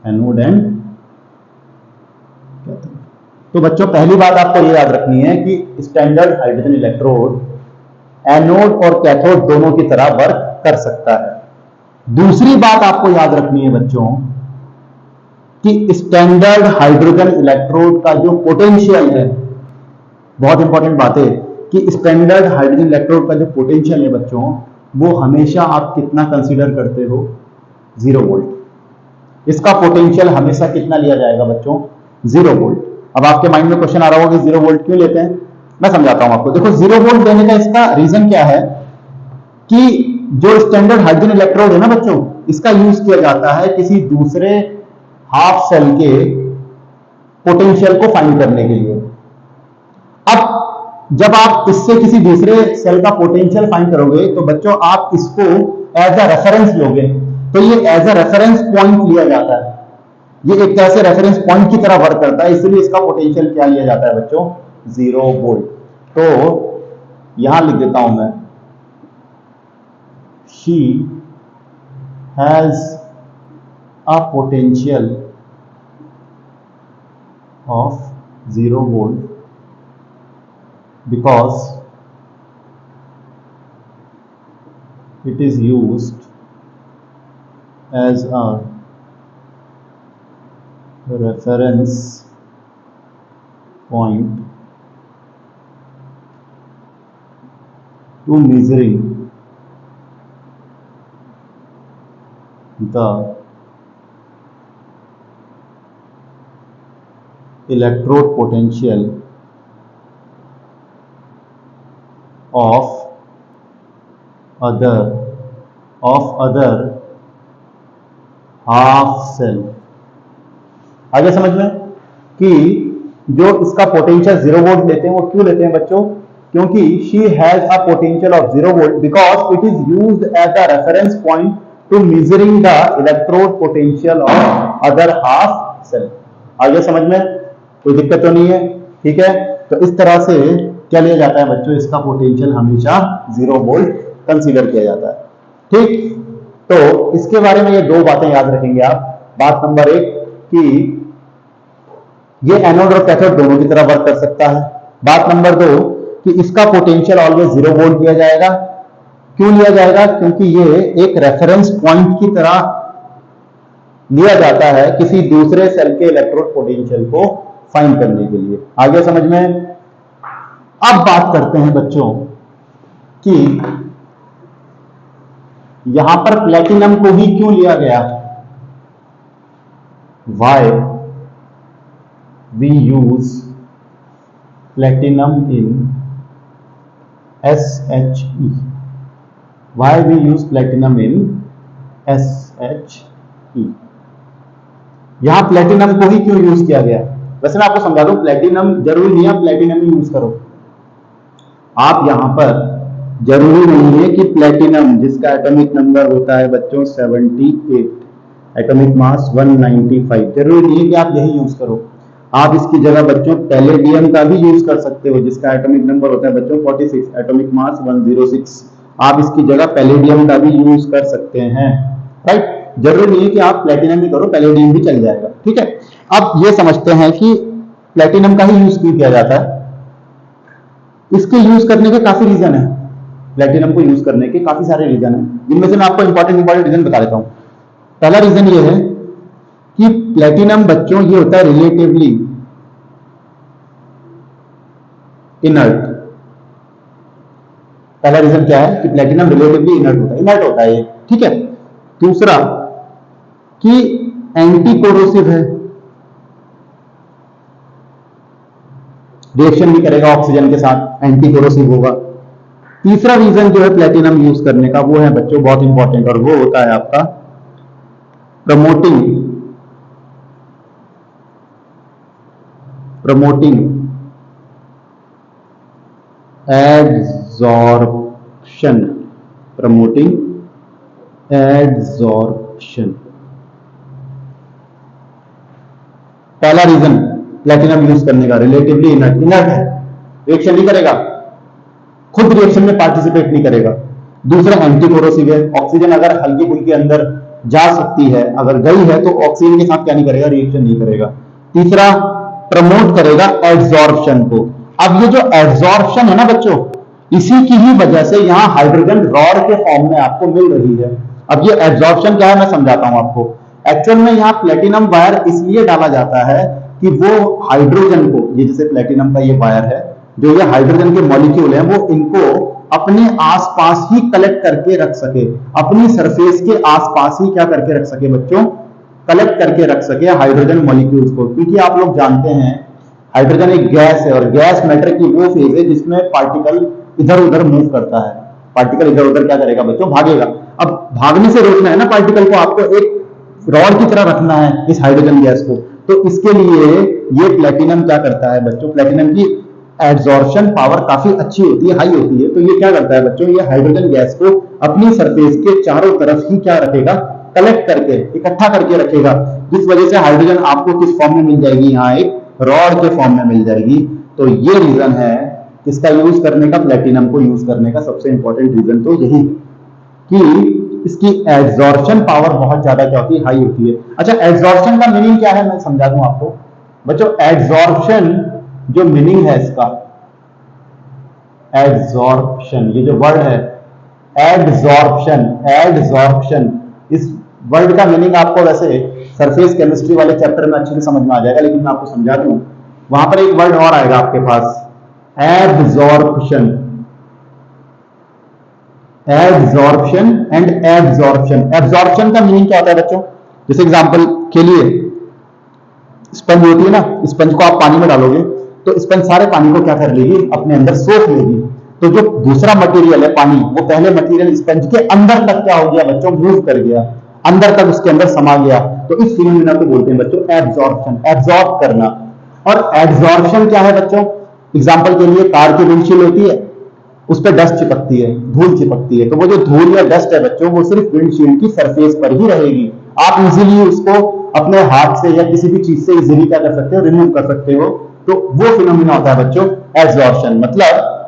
एनोड एंड कैथोड। तो बच्चों पहली बात आपको ये याद रखनी है कि स्टैंडर्ड हाइड्रोजन इलेक्ट्रोड एनोड और कैथोड दोनों की तरह वर्क कर सकता है। दूसरी बात आपको याद रखनी है बच्चों कि स्टैंडर्ड हाइड्रोजन इलेक्ट्रोड का जो पोटेंशियल है, बहुत इंपॉर्टेंट बात है कि स्टैंडर्ड हाइड्रोजन इलेक्ट्रोड का जो पोटेंशियल है बच्चों, वो हमेशा आप कितना कंसीडर करते हो, 0 वोल्ट। इसका पोटेंशियल हमेशा कितना लिया जाएगा बच्चों, 0 वोल्ट। अब आपके माइंड में क्वेश्चन आ रहा होगा कि 0 वोल्ट क्यों लेते हैं, मैं समझाता हूं आपको। देखो 0 वोल्ट देने का इसका रीजन क्या है कि जो स्टैंडर्ड हाइड्रोजन इलेक्ट्रोड है ना बच्चों, इसका यूज किया जाता है किसी दूसरे हाफ सेल के पोटेंशियल को फाइंड करने के लिए। अब जब आप इससे किसी दूसरे सेल का पोटेंशियल फाइंड करोगे तो बच्चों आप इसको एज अ रेफरेंस लोगे, तो ये एज अ रेफरेंस पॉइंट लिया जाता है, ये एक तरह से रेफरेंस पॉइंट की तरह वर्क करता है, इसलिए इसका पोटेंशियल क्या लिया जाता है बच्चों, 0 वोल्ट। तो यहां लिख देता हूं मैं, she has a potential of 0 volt because it is used as a reference point to measuring the electrode potential of other half cell। आगे समझ में, कि जो इसका पोटेंशियल 0 वोल्ट लेते हैं वो क्यों लेते हैं बच्चों? क्योंकि SHE has a potential of 0 volt because it is used as a reference point to measuring the electrode potential of other half cell. आगे समझ में कोई दिक्कत तो नहीं है? ठीक है, तो इस तरह से क्या लिया जाता है बच्चों, इसका पोटेंशियल हमेशा 0 वोल्ट कंसीडर किया जाता है। ठीक, तो इसके बारे में ये दो बातें याद रखेंगे आप। बात नंबर 1 कि ये एनोड और कैथोड दोनों की तरह वर्क कर सकता है। बात नंबर 2 कि इसका पोटेंशियल ऑलवेज 0 वोल्ट लिया जाएगा। क्यों लिया जाएगा? क्योंकि ये एक रेफरेंस पॉइंट की तरह लिया जाता है किसी दूसरे सेल के इलेक्ट्रोड पोटेंशियल को फाइंड करने के लिए। आगे समझ में? अब बात करते हैं बच्चों कि यहां पर प्लेटिनम को ही क्यों लिया गया। Why we use platinum in SHE? Why we use platinum in SHE? यहां प्लेटिनम को ही क्यों यूज किया गया? वैसे मैं आपको समझा दूं, प्लेटिनम जरूरी नहीं है प्लेटिनम ही यूज करो। आप यहां पर जरूरी नहीं है कि प्लेटिनम जिसका एटॉमिक नंबर होता है बच्चों 78, एटॉमिक मास 195, जरूरी नहीं है कि आप यही यूज करो। आप इसकी जगह बच्चों पैलेडियम का भी यूज कर सकते हो जिसका एटॉमिक नंबर होता है बच्चों 46, एटॉमिक मास 106। आप इसकी जगह पैलेडियम का भी यूज कर सकते हैं, राइट? जरूरी नहीं है कि आप प्लेटिनम भी करो, पैलेडियम भी चल जाएगा। ठीक है, अब ये समझते हैं कि प्लेटिनम का ही यूज क्यों किया जाता है। इसके यूज करने के काफी रीजन है, प्लेटिनम को यूज करने के काफी सारे रीजन है, जिनमें से मैं आपको इंपॉर्टेंट रीजन बता देता हूं। पहला रीजन ये है कि प्लेटिनम बच्चों ये होता है रिलेटिवली इनर्ट। पहला रीजन क्या है कि प्लेटिनम रिलेटिवली इनर्ट होता है ये। ठीक है, दूसरा कि एंटी कोरोसिव है, रिएक्शन नहीं करेगा ऑक्सीजन के साथ, एंटी कोरोसिव होगा। तीसरा रीजन जो है प्लेटिनम यूज करने का वो है बच्चों बहुत इंपॉर्टेंट, और वो होता है आपका प्रमोटिंग एडजॉर्प्शन। पहला रीजन प्लेटिनम यूज करने का रिलेटिवली इनर्ट है, रिएक्शन नहीं करेगा, खुद रिएक्शन में पार्टिसिपेट नहीं करेगा। दूसरा एंटी कोरोसिव है, ऑक्सीजन अगर हल्की फुल्की अंदर जा सकती है, अगर गई है तो ऑक्सीजन के साथ क्या नहीं करेगा, रिएक्शन नहीं करेगा। तीसरा प्रमोट करेगा एड्सॉर्प्शन को। अब ये जो एड्सॉर्प्शन है ना बच्चों, इसी की ही वजह से यहां हाइड्रोजन रॉड के फॉर्म में आपको मिल रही है। अब ये एड्सॉर्प्शन क्या है मैं समझाता हूं आपको। एक्चुअल में यहां प्लेटिनम वायर इसलिए डाला जाता है कि वो हाइड्रोजन को, ये जैसे प्लेटिनम का ये वायर है, जो ये हाइड्रोजन के मॉलिक्यूल हैं वो इनको अपने आसपास ही कलेक्ट करके रख सके, अपनी सरफेस के आसपास ही क्या करके रख सके बच्चों, कलेक्ट करके रख सके हाइड्रोजन मॉलिक्यूल्स को। क्योंकि आप लोग जानते हैं हाइड्रोजन एक गैस है, और गैस मैटर की वो फेज है जिसमें पार्टिकल इधर उधर मूव करता है। पार्टिकल इधर उधर क्या करेगा बच्चों, भागेगा। अब भागने से रोकना है ना पार्टिकल को, आपको एक रॉड की तरह रखना है इस हाइड्रोजन गैस को। तो इसके लिए ये प्लेटिनम क्या करता है बच्चों, प्लेटिनम की एड्सॉर्प्शन पावर काफी अच्छी होती है, हाई होती है। तो ये क्या करता है बच्चों, ये हाइड्रोजन गैस को अपनी सरफेस के चारों तरफ ही क्या रखेगा, कलेक्ट करके, इकट्ठा करके रखेगा, जिस वजह से हाइड्रोजन आपको किस फॉर्म में मिल जाएगी, यहाँ एक रॉड के फॉर्म में मिल जाएगी। तो ये रीजन है इसका यूज करने का, प्लेटिनम को यूज करने का सबसे इंपॉर्टेंट रीजन तो यही कि इसकी एड्सॉर्प्शन पावर बहुत ज्यादा क्या होती है, हाई होती है। अच्छा, एड्सॉर्प्शन का मीनिंग क्या है मैं समझा दूं आपको बच्चों। एड्सॉर्प्शन जो मीनिंग है इसका, एड्सॉर्प्शन, ये जो वर्ड है एड्सॉर्प्शन, इस वर्ड का मीनिंग आपको वैसे सरफेस केमिस्ट्री वाले चैप्टर में अच्छे से समझ में आ जाएगा, लेकिन मैं आपको समझा दूं, वहां पर एक वर्ड और आएगा आपके पास, एब्जॉर्प्शन एंड एब्जॉर्प्शन। एब्जॉर्प्शन का मीनिंग क्या होता है बच्चों, जैसे एग्जांपल के लिए स्पंज होती है ना, स्पंज को आप पानी में डालोगे तो स्पंज सारे पानी को क्या कर लेगी, अपने अंदर सोख लेगी। तो जो दूसरा मटेरियल है पानी, वो पहले मटेरियल स्पंज के अंदर तक क्या हो गया बच्चों, मूव कर गया, अंदर तक उसके अंदर समा गया। तो इस फिनोमेना को बोलते हैं बच्चों एब्जॉर्प्शन, एब्जॉर्ब करना। और एड्सॉर्प्शन क्या है बच्चों? एग्जाम्पल के लिए कार की विंडशील्ड होती है, उस पर डस्ट चिपकती है, धूल चिपकती है, तो वो जो धूल या डस्ट है बच्चों वो सिर्फ विंडशील्ड की सरफेस पर ही रहेगी। आप इजीली उसको अपने हाथ से या किसी भी चीज से इजीली क्या कर सकते हो, रिमूव कर सकते हो। तो वो फिनोमिना होता है बच्चों एड्सॉर्प्शन, मतलब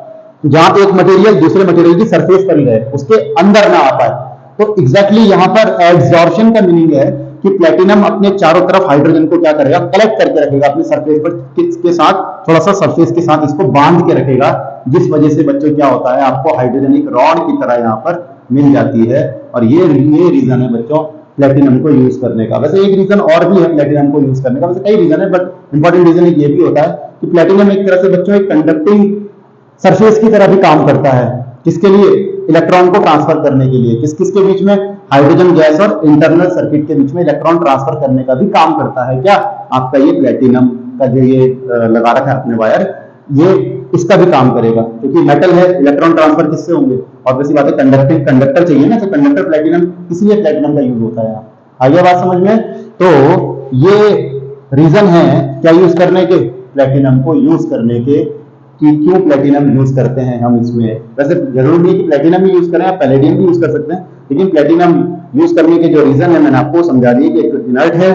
जहां पे एक मटेरियल दूसरे मटेरियल की सरफेस पर ही रहे, उसके अंदर ना आ पाए। तो एग्जैक्टली यहां पर एड्सॉर्प्शन का मीनिंग है कि प्लेटिनम अपने चारों तरफ हाइड्रोजन को क्या करेगा, कलेक्ट करके रखेगा अपनी सरफेस पर के साथ, थोड़ा सा सरफेस के साथ इसको बांध के रखेगा, जिस वजह से बच्चों क्या होता है, आपको हाइड्रोजन एक रॉड की तरह यहाँ पर मिल जाती है। और ये रीजन है बच्चों प्लेटिनम को यूज करने का। वैसे एक रीजन और भी है प्लेटिनम को यूज करने का, वैसे कई रीजन है, बट इंपॉर्टेंट रीजन ये भी होता है कि प्लेटिनम एक तरह से बच्चों एक कंडक्टिंग सरफेस की तरह भी काम करता है। किसके लिए? इलेक्ट्रॉन को ट्रांसफर करने के लिए। किस किस के बीच में? हाइड्रोजन गैस और इंटरनल सर्किट के बीच में इलेक्ट्रॉन ट्रांसफर करने का भी काम करता है। क्या आपका ये प्लेटिनम का जो ये लगा रखा है अपने वायर, ये इसका भी काम करेगा, क्योंकि मेटल है, इलेक्ट्रॉन ट्रांसफर किससे होंगे? ऑब्वियसली बात है, कंडक्टिंग कंडक्टर चाहिए ना, तो कंडक्टर प्लेटिनम, इसलिए प्लेटिनम का यूज होता है। आइए बात समझ में। तो ये रीजन है क्या यूज करने के, प्लेटिनम को यूज करने के, कि क्यों प्लेटिनम यूज करते हैं हम इसमें। वैसे जरूरी नहीं कि प्लेटिनम ही यूज करें, आप पैलेडियम भी यूज कर सकते हैं, लेकिन प्लेटिनम यूज करने के जो रीजन है मैंने आपको समझा दिए कि एक इनर्ट है,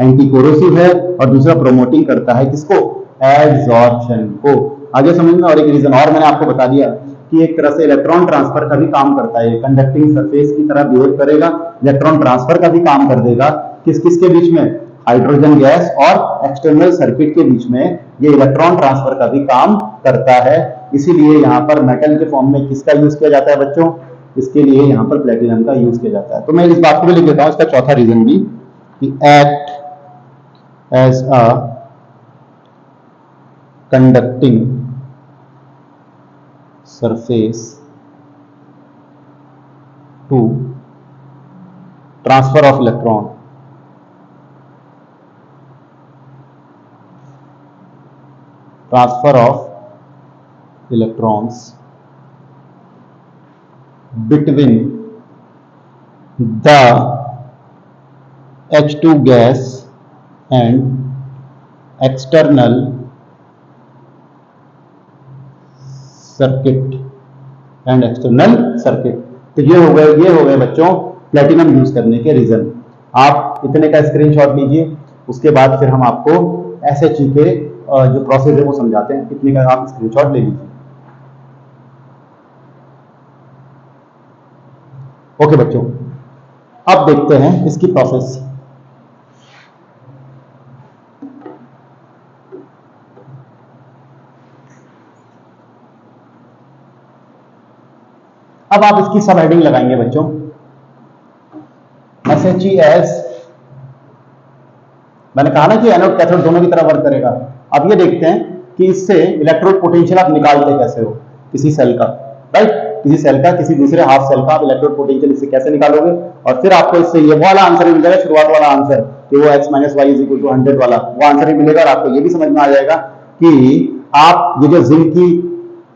एंटी कोरोसिव है, और दूसरा प्रोमोटिंग करता है किसको? एड्सॉर्प्शन को। आगे समझ में। और एक रीजन और मैंने आपको बता दिया कि एक तरह से इलेक्ट्रॉन ट्रांसफर का भी काम करता है, कंडक्टिंग सरफेस की तरह बिहेव करेगा, इलेक्ट्रॉन ट्रांसफर का भी काम कर देगा। किस किस के बीच में? हाइड्रोजन गैस और एक्सटर्नल सर्किट के बीच में ये इलेक्ट्रॉन ट्रांसफर का भी काम करता है। इसीलिए यहाँ पर मेटल के फॉर्म में किसका यूज किया जाता है बच्चों? इसके लिए यहाँ पर प्लेटिनम का यूज किया जाता है। तो मैं इस बात को भी लिख देता हूँ, इसका चौथा रीजन भी, कि act as a conducting surface to transfer of electron between the H2 gas and external circuit तो ये हो गए बच्चों प्लेटिनम यूज करने के रीजन। आप इतने का स्क्रीनशॉट लीजिए, उसके बाद फिर हम आपको SHE के जो प्रोसेस है वो समझाते हैं। कितने का आप स्क्रीनशॉट ले लीजिए। ओके बच्चों, अब देखते हैं इसकी प्रोसेस। अब आप इसकी सब हेडिंग लगाएंगे बच्चों, SHES। मैंने कहा ना कि एनोड कैथोड दोनों की तरह वर्क करेगा। अब ये देखते हैं कि इससे इलेक्ट्रोड पोटेंशियल आप निकालते कैसे हो किसी सेल का, राइट? किसी सेल का, किसी दूसरे हाफ सेल का आप इलेक्ट्रोड पोटेंशियल इससे कैसे निकालोगे, और फिर आपको इससे ये वाला आंसर मिल जाएगा, शुरुआत वाला आंसर, कि वो x - y = 100 वाला वो आंसर ही मिलेगा। और आपको ये भी समझ में आ जाएगा कि आप ये जो जिंक की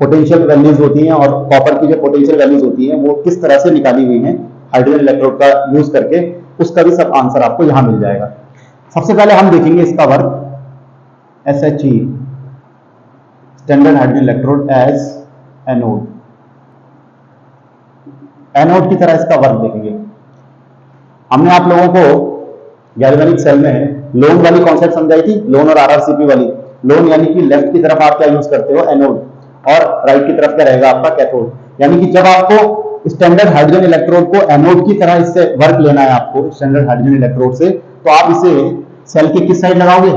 पोटेंशियल वैल्यूज होती हैं और कॉपर की जो पोटेंशियल वैल्यूज होती हैं वो किस तरह से निकाली हुई हैं हाइड्रोजन इलेक्ट्रोड का यूज करके, उसका भी सब आंसर आपको यहां मिल जाएगा। सबसे पहले हम देखेंगे इसका work, SHE standard hydrogen electrode as anode. Anode की तरह इसका वर्क देखेंगे। हमने आप लोगों को गैल्वेनिक सेल में लोन वाली कॉन्सेप्ट समझाई थी, लोन और RRCP वाली। लोन यानी कि लेफ्ट की तरफ आप क्या यूज करते हो, एनोड, और राइट की तरफ क्या रहेगा आपका कैथोड। यानी कि जब आपको स्टैंडर्ड हाइड्रोजन इलेक्ट्रोड को एनोड की तरह इससे वर्क लेना है आपको स्टैंडर्ड हाइड्रोजन इलेक्ट्रोड से, तो आप इसे सेल के किस साइड लगाओगे?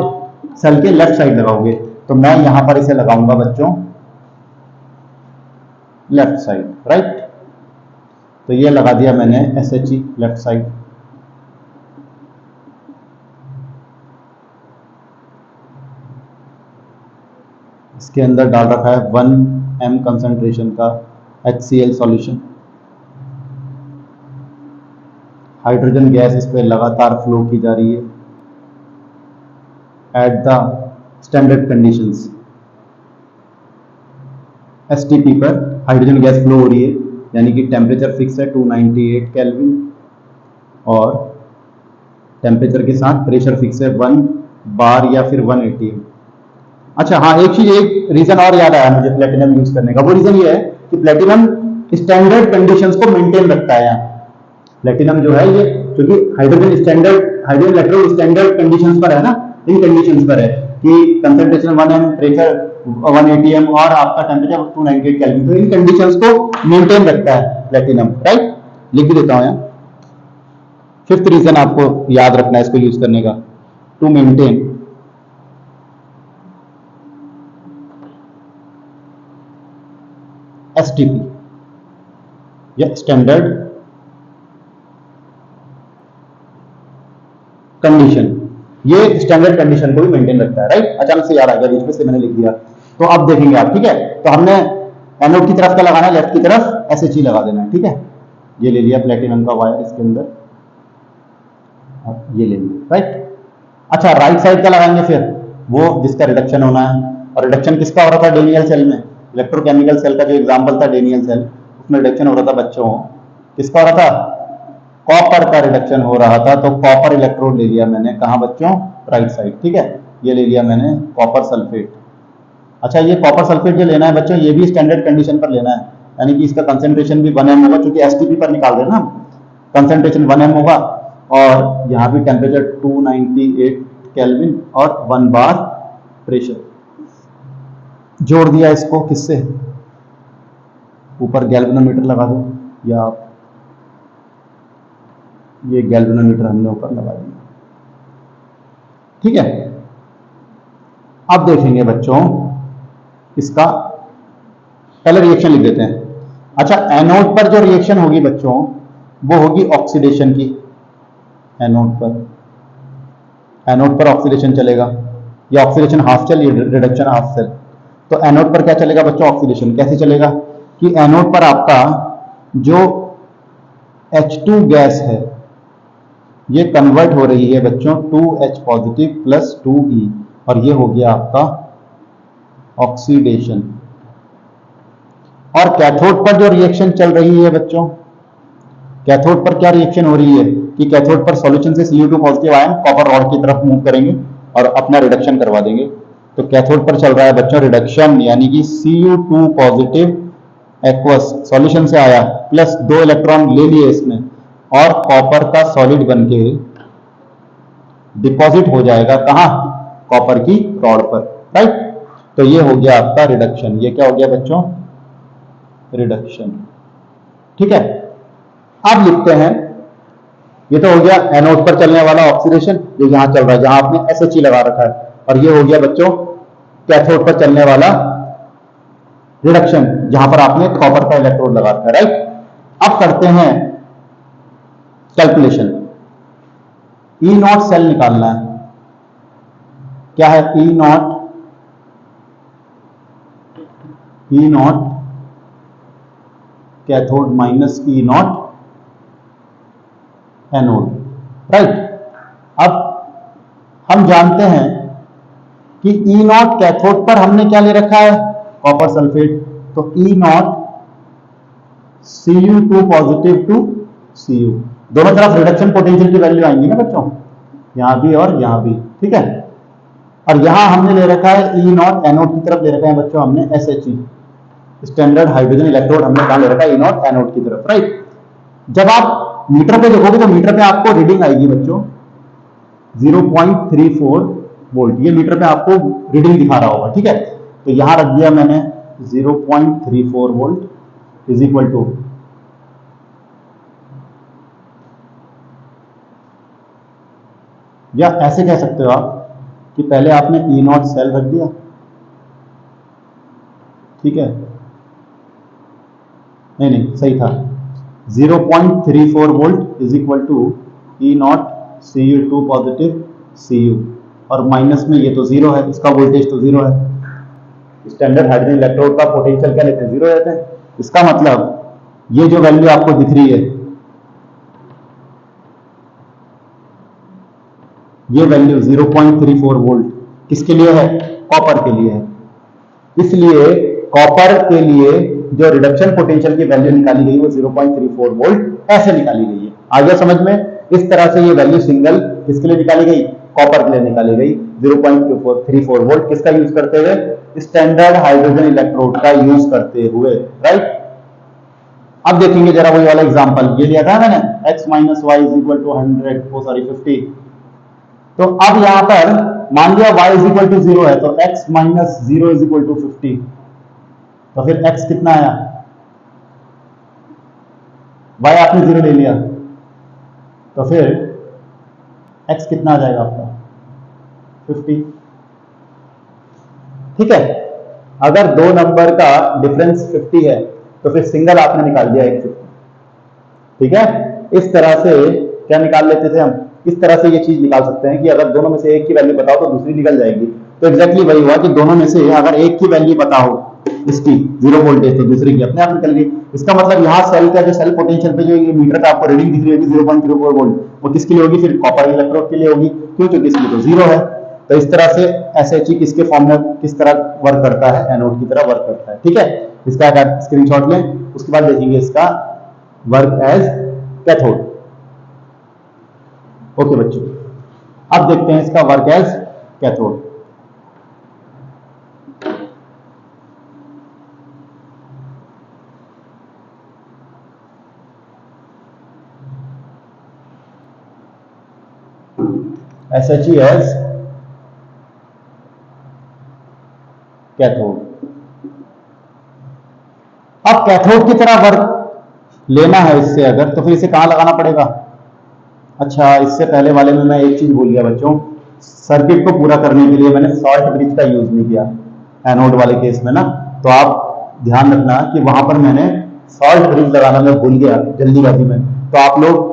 सेल के लेफ्ट साइड लगाओगे। तो मैं यहां पर इसे लगाऊंगा बच्चों लेफ्ट साइड, राइट? तो ये लगा दिया मैंने SHE लेफ्ट साइड। इसके अंदर डाल रखा है 1 m कंसंट्रेशन का HCl सॉल्यूशन। हाइड्रोजन गैस इस पर लगातार फ्लो की जा रही है at the standard conditions. STP पर हाइड्रोजन गैस फ्लो हो रही है, यानी कि टेम्परेचर फिक्स है 298 केल्विन, और टेम्परेचर के साथ प्रेशर फिक्स है 1 बार या फिर 1 atm। अच्छा हाँ, एक रीजन और याद आया मुझे प्लेटिनम यूज करने का। वो रीजन ये है कि प्लेटिनम स्टैंडर्ड कंडीशंस को मेंटेन रखता है। यहाँ प्लेटिनम जो है ये, क्योंकि हाइड्रोजन इलेक्ट्रोड स्टैंडर्ड कंडीशंस पर है ना, इन कंडीशंस पर है कि कंसंट्रेशन 1 m, प्रेशर 180 m और आपका टेम्परेचर 298 केल्विन, तो इन कंडीशंस को मेंटेन रखता है प्लेटिनम, राइट। लिख भी देता हूं यहाँ। फिफ्थ रीजन आपको याद रखना है इसको यूज करने का, टू मेंटेन एसटीपी या स्टैंडर्ड कंडीशन। ये स्टैंडर्ड कंडीशन को भी मेंटेन रखता है, राइट। अचानक से याद आ गया, बीच में से मैंने लिख दिया। तो अब देखेंगे आप, ठीक है। तो हमने एनोड की तरफ क्या लगाना है, लेफ्ट की तरफ SHE लगा देना है, ठीक है। ये ले लिया प्लेटिनम का वायर इसके अंदर, ये ले लिया, राइट। अच्छा, राइट साइड का लगाएंगे फिर, वो जिसका रिडक्शन होना है। और रिडक्शन किसका हो रहा था डेनियल सेल में, इलेक्ट्रोकेमिकल सेल का जो एग्जाम्पल था डेनियल सेल, उसमें रिडक्शन हो रहा था बच्चों, किसका हो रहा था, कॉपर का रिडक्शन हो रहा था। तो कॉपर इलेक्ट्रोड ले लिया मैंने, कहां बच्चों, राइट साइड, ठीक है। ये ले लिया मैंने कॉपर सल्फेट। अच्छा, ये कॉपर सल्फेट जो लेना है बच्चों, ये भी स्टैंडर्ड कंडीशन पर लेना है, यानी कि इसका कंसेंट्रेशन भी 1 m होगा, क्योंकि एसटीपी पर निकाल रहे हैं ना, कंसेंट्रेशन 1 m होगा। और यहाँ भी टेम्परेचर 298 केल्विन और 1 बार प्रेशर। जोड़ दिया इसको किससे, ऊपर गैल्वेनोमीटर लगा दो, या ये गैल्वेनोमीटर हमने ऊपर लगा दिया, ठीक है। अब देखेंगे बच्चों इसका, पहले रिएक्शन लिख देते हैं। अच्छा, एनोड पर जो रिएक्शन होगी बच्चों, वो होगी ऑक्सीडेशन की। एनोड पर ऑक्सीडेशन चलेगा, या ऑक्सीडेशन हाफ सेल, या रिडक्शन हाफ सेल। तो एनोड पर क्या चलेगा बच्चों, ऑक्सीडेशन। कैसे चलेगा कि एनोड पर आपका जो H2 गैस है, ये कन्वर्ट हो रही है बच्चों 2H पॉजिटिव प्लस 2E, और ये हो गया आपका ऑक्सीडेशन। और कैथोड पर जो रिएक्शन चल रही है बच्चों, कैथोड पर क्या रिएक्शन हो रही है कि कैथोड पर सॉल्यूशन से Cu2 positive ion copper rod की तरफ मूव करेंगे और अपना रिडक्शन करवा देंगे। तो कैथोड पर चल रहा है बच्चों रिडक्शन, यानी कि Cu2 पॉजिटिव एक्वस सॉल्यूशन से आया, प्लस 2 इलेक्ट्रॉन ले लिए इसने, और कॉपर का सॉलिड बनके डिपॉजिट हो जाएगा कहां, कॉपर की रॉड पर, राइट। तो ये हो गया आपका रिडक्शन। ये क्या हो गया बच्चों, रिडक्शन, ठीक है। अब लिखते हैं, ये तो हो गया एनोड पर चलने वाला ऑक्सीडेशन, जो यहां चल रहा है, जहां आपने SHE लगा रखा है। और ये हो गया बच्चों कैथोड पर चलने वाला रिडक्शन, जहां पर आपने कॉपर का इलेक्ट्रोड लगा रखा है, राइट। अब करते हैं कैलकुलेशन। E0 सेल निकालना है। क्या है E0, cathode minus E0 anode, right. अब हम जानते हैं कि E0 कैथोड पर हमने क्या ले रखा है, कॉपर सल्फेट। तो E0 Cu2 positive to Cu, दोनों तरफ रिडक्शन पोटेंशियल की वैल्यू आएंगी ना बच्चों, यहां भी और यहां भी, ठीक है। और यहां हमने ले रखा है E0 एनोड की तरफ ले रखा है बच्चों हमने SHE, स्टैंडर्ड हाइड्रोजन इलेक्ट्रोड हमने कहां ले रखा है, E0 एनोड की तरफ, राइट। जब आप मीटर पे देखोगे तो मीटर पे आपको रीडिंग आएगी बच्चों 0.34 वोल्ट, ये मीटर पे आपको रीडिंग दिखा रहा होगा, ठीक है। तो यहां रख दिया मैंने 0.34 वोल्ट इज इक्वल टू, या ऐसे कह सकते हो आप कि पहले आपने E0 सेल रख दिया, ठीक है, नहीं सही था, 0.34 volt is equal to E0 Cu2 positive Cu, और माइनस में ये तो जीरो है, इसका वोल्टेज तो जीरो है। स्टैंडर्ड हाइड्रोजन इलेक्ट्रोड का पोटेंशियल क्या लेते हैं, जीरो रहते हैं। इसका मतलब ये जो वैल्यू आपको दिख रही है, ये वैल्यू 0.34 वोल्ट किसके लिए है, कॉपर के लिए है। इसलिए कॉपर के लिए जो रिडक्शन पोटेंशियल की वैल्यू निकाली गई वो 0.34 वोल्ट ऐसे निकाली गई है। आ गया समझ में। इस तरह से ये वैल्यू सिंगल किसके लिए निकाली गई, कॉपर के लिए निकाली गई 0.34 वोल्ट, किसका यूज करते हुए, स्टैंडर्ड हाइड्रोजन इलेक्ट्रोड का यूज करते हुए, राइट। अब देखेंगे जरा वही वाला एग्जांपल, ये लिया था मैंने, x minus y is equal to 50। तो अब यहां पर मान लिया y इज इक्वल टू 0 है, तो x minus 0 is equal to 50, तो फिर x कितना आया, y आपने 0 ले लिया, तो फिर x कितना आ जाएगा आपका 50। ठीक है, अगर दो नंबर का डिफरेंस 50 है तो फिर सिंगल आपने निकाल दिया एक 50। ठीक है, इस तरह से क्या निकाल लेते थे हम, इस तरह से ये चीज निकाल सकते हैं कि अगर दोनों में से एक की वैल्यू बताओ तो दूसरी निकल जाएगी। तो एग्जैक्टली वही हुआ कि दोनों में से अगर एक की वैल्यू पता हो इसकी 0 वोल्टेज, तो दूसरी की अपने आप निकल गई। इसका मतलब यहाँ सेल का जो सेल पोटेंशियल पे जो ये मीटर का आपको रीडिंग दिख रही होगी 0.04 वोल्ट, वो किसके लिए होगी, फिर कॉपर इलेक्ट्रोड के लिए होगी, क्यों, क्योंकि इसके लिए तो 0 है। तो इस तरह से SHE किसके फॉर्म में किस तरह वर्क करता है, एनोड की तरह वर्क करता है। ठीक है, इसका स्क्रीनशॉट लें, उसके बाद देखेंगे इसका वर्क एज कैथोड। ओके बच्चों, अब देखते हैं इसका work as cathode. SHE as cathode. अब कैथोड की तरह वर्क लेना है इससे अगर, तो फिर इसे कहां लगाना पड़ेगा। अच्छा, इससे पहले वाले में मैं एक चीज भूल गया बच्चों, सर्किट को पूरा करने के लिए मैंने सॉल्ट ब्रिज का यूज नहीं किया एनोड वाले केस में ना, तो आप ध्यान रखना कि वहां पर मैंने सॉल्ट ब्रिज लगाना मैं भूल गया जल्दीबाजी में, तो आप लोग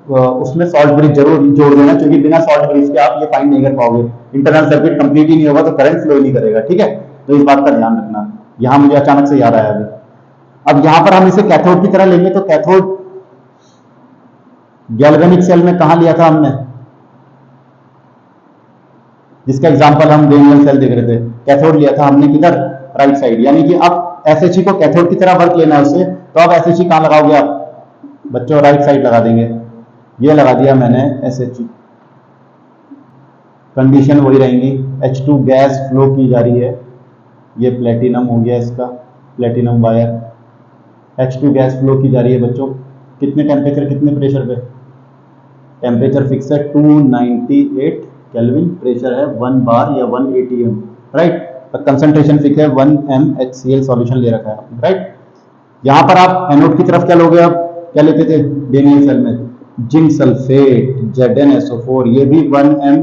उसमें सॉल्ट ब्रिज जरूर जोड़ देना, क्योंकि बिना सॉल्ट ब्रिज के आप ये फाइंड नहीं कर पाओगे, इंटरनल सर्किट कंप्लीट ही नहीं होगा तो करंट फ्लो नहीं करेगा। ठीक है, तो इस बात का ध्यान रखना। यहां मुझे अचानक से याद आया अभी। अब यहां पर हम इसे कैथोड की तरह लेंगे, तो कैथोड गैल्वेनिक सेल में कहां लिया था हमने, जिसका एग्जांपल हम गैल्वेनिक सेल देख रहे थे, कैथोड लिया था हमने किधर, राइट साइड। यानी कि अब SHE को कैथोड की तरह वर्क लेना है उससे, तो अब SHE कहां लगाओगे आप बच्चों, राइट साइड लगा देंगे। ये लगा दिया मैंने SHE, कंडीशन वही रहेंगी, H2 गैस फ्लो की जा रही है, ये प्लेटिनम हो गया इसका, platinum wire, H2 gas flow की जा रही है बच्चों, कितने टेम्परेचर कितने प्रेशर पे, टेम्परेचर फिक्स है 298 केल्विन, प्रेशर है 1 बार या 1 atm, राइट। कंसंट्रेशन फिक्स है 1 mHCl सॉल्यूशन ले रखा है आपने, राइट। यहां पर आप एनोड की तरफ क्या लोगे, आप क्या लेते थे गैलियम सेल में, जिंक सल्फेट ZnSO4, ये भी 1 m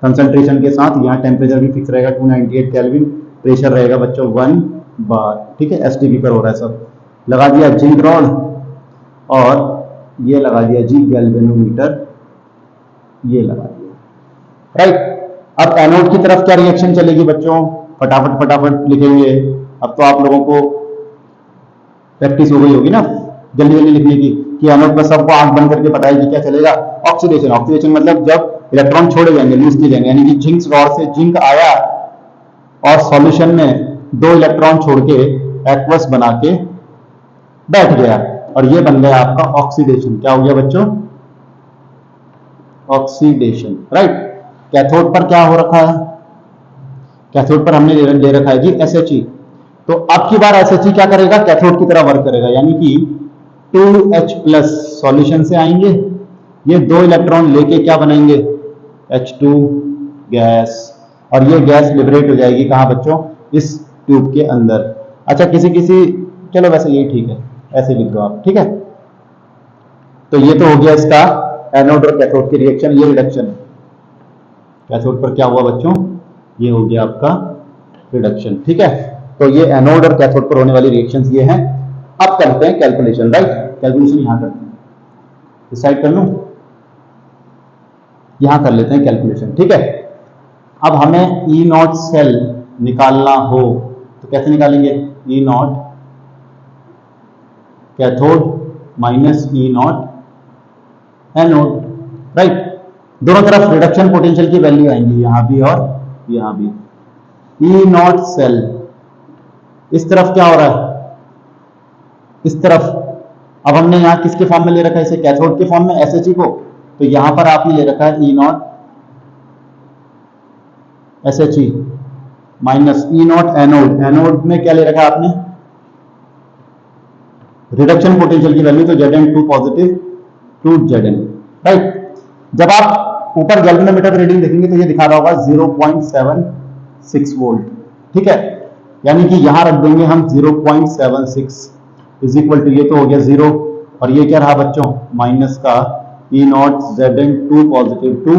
कंसंट्रेशन के साथ, यहाँ टेम्परेचर भी फिक्स रहेगा 298 केल्विन, प्रेशर रहेगा बच्चों 1 बार। ठीक है, STP पर हो रहा है सब। लगा दिया जिंक रॉड और ये लगा दिया जी गैल्वेनोमीटर, ये लगा दिया, राइट। अब एनोड की तरफ क्या रिएक्शन चलेगी बच्चों, फटाफट फटाफट लिखेंगे। अब तो आप लोगों को प्रैक्टिस हो गई होगी ना जल्दी जल्दी लिखने की, कि एनोड पर सबको आंख बंद करके पता है कि क्या चलेगा, ऑक्सीडेशन। ऑक्सीडेशन मतलब जब इलेक्ट्रॉन छोड़े जाएंगे, लूज किए जाएंगे, यानी कि जिंक रॉड से जिंक आया और सॉल्यूशन में 2 इलेक्ट्रॉन छोड़ के एक्वस बना के बैठ गया, और ये बन गया आपका ऑक्सीडेशन। क्या हो गया बच्चों, ऑक्सीडेशन, राइट। कैथोड पर क्या हो रखा है, कैथोड पर हमने ले रखा है जी SHE। तो अब की बार SHE क्या करेगा, कैथोड की तरह वर्क करेगा, यानी कि 2H+ सॉल्यूशन से आएंगे, ये 2 इलेक्ट्रॉन लेके क्या बनाएंगे, H2 गैस, और ये गैस लिबरेट हो जाएगी कहां बच्चों, इस ट्यूब के अंदर। अच्छा, किसी चलो वैसे यही ठीक है, ऐसे लिख दो आप। ठीक है, तो ये तो हो गया इसका एनोड और कैथोड की रिएक्शन, ये रिडक्शन। कैथोड पर क्या हुआ बच्चों, ये हो गया आपका रिडक्शन। ठीक है, तो ये एनोड और कैथोड पर होने वाली रिएक्शंस ये हैं। अब करते हैं कैलकुलेशन, राइट। कैलकुलेशन यहां करते हैं, डिसाइड कर लूं, यहां कर लेते हैं कैलकुलेशन। ठीक है, अब हमें E0 सेल निकालना हो तो कैसे निकालेंगे, E0 cathode minus E0 anode, right. दोनों तरफ रिडक्शन पोटेंशियल की वैल्यू आएंगी, यहां भी और यहां भी। E0 सेल इस तरफ क्या हो रहा है, इस तरफ। अब हमने यहां किसके फॉर्म में ले रखा है इसे, कैथोड के फॉर्म में SHE को, तो यहां पर आपने ले रखा है E0 SHE minus E not anode, anode में क्या ले रखा है आपने, रिडक्शन पोटेंशियल की वैल्यू, तो Zn2 positive to Zn, right. जब आप ऊपर गैल्वेनोमीटर पे रीडिंग देखेंगे तो ये दिखा रहा होगा 0.76 वोल्ट, ठीक है, यानी कि यहां रख देंगे हम 0.76 इज इक्वल टू, ये तो हो गया 0, और ये क्या रहा बच्चों, माइनस का E not Zn2 positive to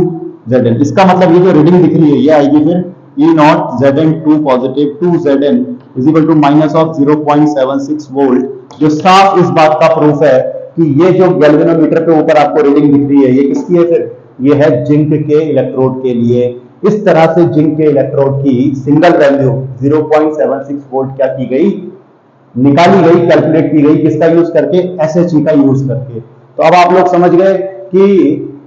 Zn। इसका मतलब ये जो रीडिंग दिख रही है ये आएगी फिर E not Zn2 positive to Zn is equal to minus of 0.76 volt, जो साफ इस बात का प्रूफ है कि ये जो गैल्वेनोमीटर पे ऊपर आपको रीडिंग दिख रही है ये किसकी है, फिर ये है जिंक के इलेक्ट्रोड के लिए। इस तरह से जिंक के इलेक्ट्रोड की सिंगल वैल्यू 0.76 वोल्ट क्या की गई, निकाली गई, कैलकुलेट की गई, किसका यूज करके, SHE का यूज करके। तो अब आप लोग समझ गए कि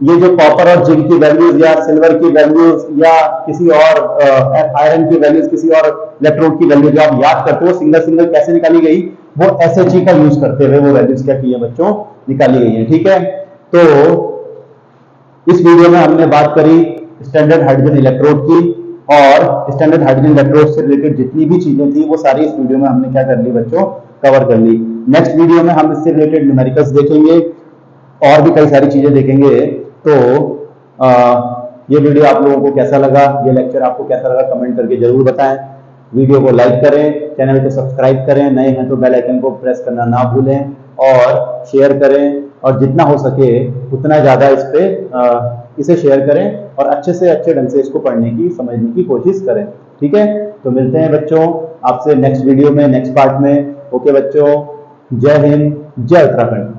ये जो कॉपर और जिंक की वैल्यूज या सिल्वर की वैल्यूज या किसी और आयरन की वैल्यूज, किसी और इलेक्ट्रोड की वैल्यू जो आप याद करते हो सिंगल सिंगल कैसे निकाली गई, वो SHE का यूज करते हुए वो वैल्यूज क्या की है बच्चों, निकाली गई है, ठीक है। तो इस वीडियो में हमने बात करी स्टैंडर्ड हाइड्रोजन इलेक्ट्रोड की, और स्टैंडर्ड हाइड्रोजन इलेक्ट्रोड से रिलेटेड जितनी भी चीजें थी वो सारी इस वीडियो में हमने क्या कर ली बच्चों, कवर कर ली। नेक्स्ट वीडियो में हम इससे रिलेटेड न्यूमेरिकल्स देखेंगे और भी कई सारी चीजें देखेंगे। तो ये वीडियो आप लोगों को कैसा लगा, ये लेक्चर आपको कैसा लगा, कमेंट करके जरूर बताएं। वीडियो को लाइक करें, चैनल को सब्सक्राइब करें, नए हैं तो बेल आइकन को प्रेस करना ना भूलें, और शेयर करें, और जितना हो सके उतना ज़्यादा इसे शेयर करें और अच्छे से अच्छे ढंग से इसको पढ़ने की, समझने की कोशिश करें, ठीक है। तो मिलते हैं बच्चों आपसे नेक्स्ट वीडियो में, नेक्स्ट पार्ट में। ओके बच्चों, जय हिंद, जय उत्तराखंड।